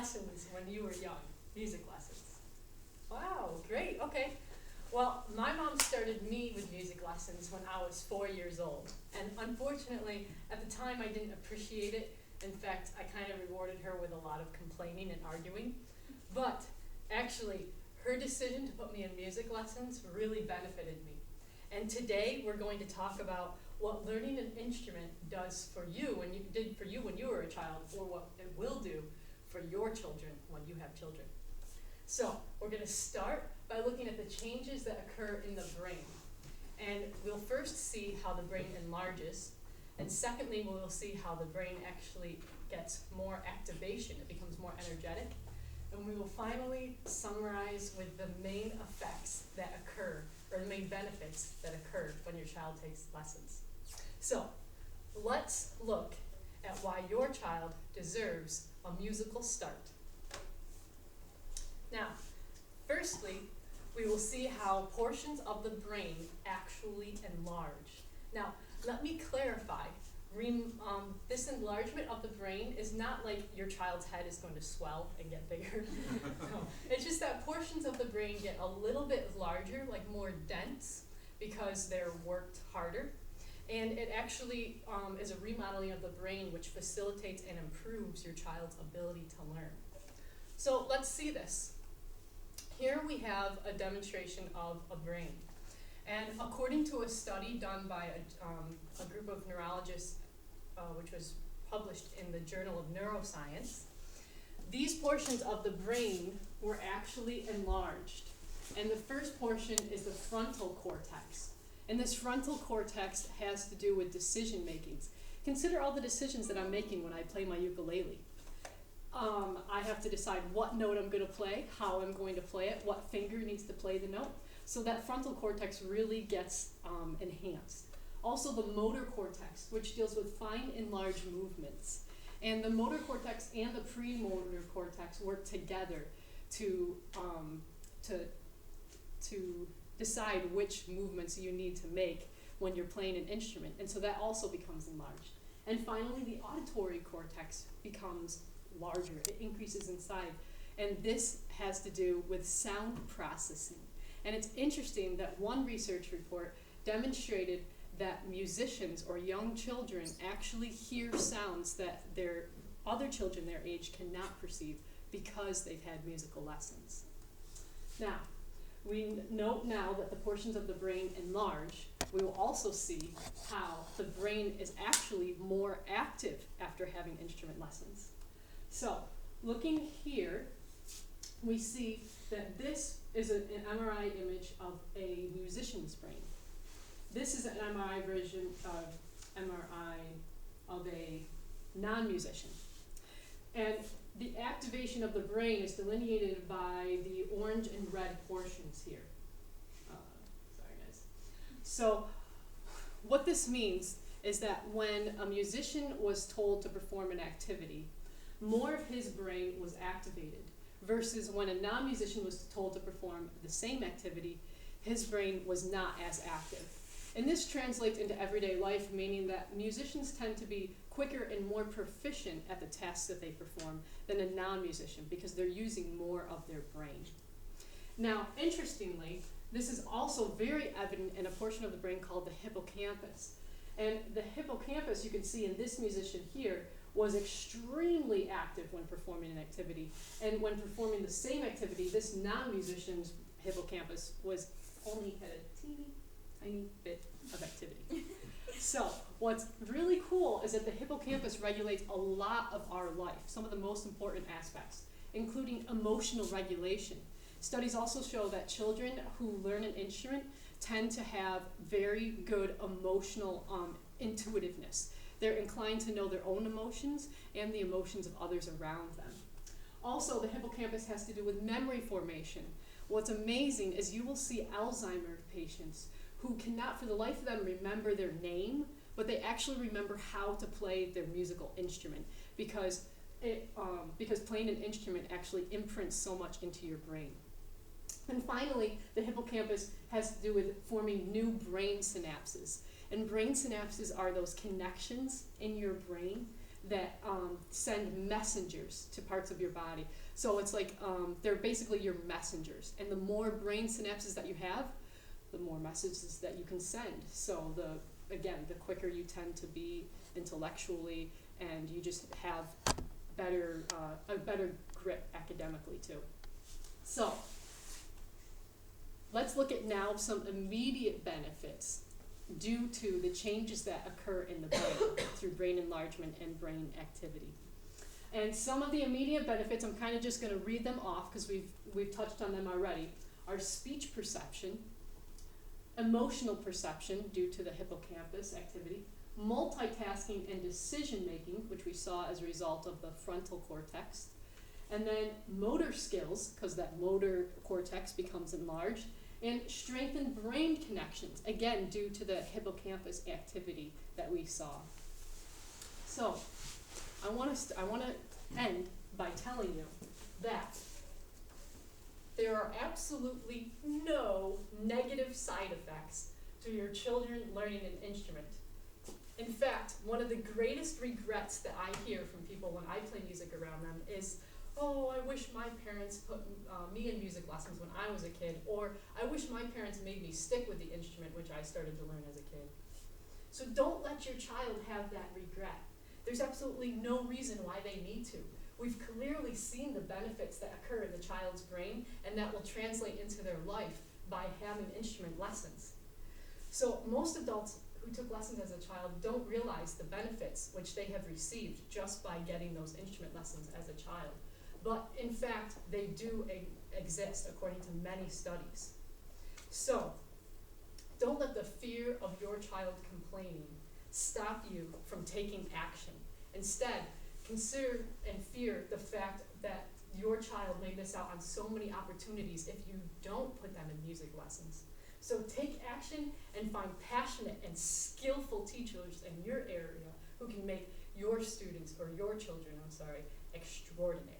lessons when you were young? Music lessons. Wow, great, okay. Well, my mom started me with music lessons when I was 4 years old. And unfortunately, at the time I didn't appreciate it. In fact, I kind of rewarded her with a lot of complaining and arguing. But actually, her decision to put me in music lessons really benefited me. And today we're going to talk about what learning an instrument does for you and did for you when you were a child, or what it will do for your children when you have children. So we're going to start by looking at the changes that occur in the brain. And we'll first see how the brain enlarges. And secondly, we'll see how the brain actually gets more activation. It becomes more energetic. And we will finally summarize with the main effects that occur, or the main benefits that occur when your child takes lessons. So let's look at why your child deserves a musical start. Now, firstly, we will see how portions of the brain actually enlarge. Now, let me clarify. This enlargement of the brain is not like your child's head is going to swell and get bigger. No, it's just that portions of the brain get a little bit larger, like more dense, because they're worked harder. And it actually is a remodeling of the brain which facilitates and improves your child's ability to learn. So let's see this. Here we have a demonstration of a brain. And according to a study done by a group of neurologists, which was published in the Journal of Neuroscience, these portions of the brain were actually enlarged. And the first portion is the frontal cortex. And this frontal cortex has to do with decision making. Consider all the decisions that I'm making when I play my ukulele. I have to decide what note I'm going to play, how I'm going to play it, what finger needs to play the note. So that frontal cortex really gets enhanced. Also the motor cortex, which deals with fine and large movements. And the motor cortex and the premotor cortex work together to decide which movements you need to make when you're playing an instrument. And so that also becomes enlarged. And finally, the auditory cortex becomes larger. It increases in size. And this has to do with sound processing. And it's interesting that one research report demonstrated that musicians or young children actually hear sounds that their other children their age cannot perceive because they've had musical lessons. Now, we note now that the portions of the brain enlarge. We will also see how the brain is actually more active after having instrument lessons. So, looking here, we see that this is an MRI image of a musician's brain. This is an MRI version of a non-musician. And the activation of the brain is delineated by the orange and red portions here. Sorry, guys. So what this means is that when a musician was told to perform an activity, more of his brain was activated, versus when a non-musician was told to perform the same activity, his brain was not as active. And this translates into everyday life, meaning that musicians tend to be quicker and more proficient at the tasks that they perform than a non-musician because they're using more of their brain. Now, interestingly, this is also very evident in a portion of the brain called the hippocampus. And the hippocampus, you can see in this musician here, was extremely active when performing an activity. And when performing the same activity, this non-musician's hippocampus was only had a teeny tiny bit of activity. So what's really cool is that the hippocampus regulates a lot of our life, some of the most important aspects, including emotional regulation. Studies also show that children who learn an instrument tend to have very good emotional intuitiveness. They're inclined to know their own emotions and the emotions of others around them. Also, the hippocampus has to do with memory formation. What's amazing is you will see Alzheimer's patients who cannot for the life of them remember their name, but they actually remember how to play their musical instrument because playing an instrument actually imprints so much into your brain. And finally, the hippocampus has to do with forming new brain synapses. And brain synapses are those connections in your brain that send messengers to parts of your body. So it's like they're basically your messengers. And the more brain synapses that you have, the more messages that you can send. So the quicker you tend to be intellectually, and you just have a better grip academically too. So let's look at now some immediate benefits due to the changes that occur in the brain through brain enlargement and brain activity. And some of the immediate benefits, I'm kind of just going to read them off because we've touched on them already, are speech perception, emotional perception due to the hippocampus activity, multitasking and decision making, which we saw as a result of the frontal cortex, and then motor skills, because that motor cortex becomes enlarged, and strengthened brain connections, again due to the hippocampus activity that we saw. So I want to end by telling you that there are absolutely no negative side effects to your children learning an instrument. In fact, one of the greatest regrets that I hear from people when I play music around them is, oh, I wish my parents put me in music lessons when I was a kid, or I wish my parents made me stick with the instrument which I started to learn as a kid. So don't let your child have that regret. There's absolutely no reason why they need to. We've clearly seen the benefits that occur in the child's brain, and that will translate into their life by having instrument lessons. So most adults who took lessons as a child don't realize the benefits which they have received just by getting those instrument lessons as a child. But in fact, they do exist according to many studies. So don't let the fear of your child complaining stop you from taking action. Instead, consider and fear the fact that your child may miss out on so many opportunities if you don't put them in music lessons. So take action and find passionate and skillful teachers in your area who can make your students, or your children, extraordinary.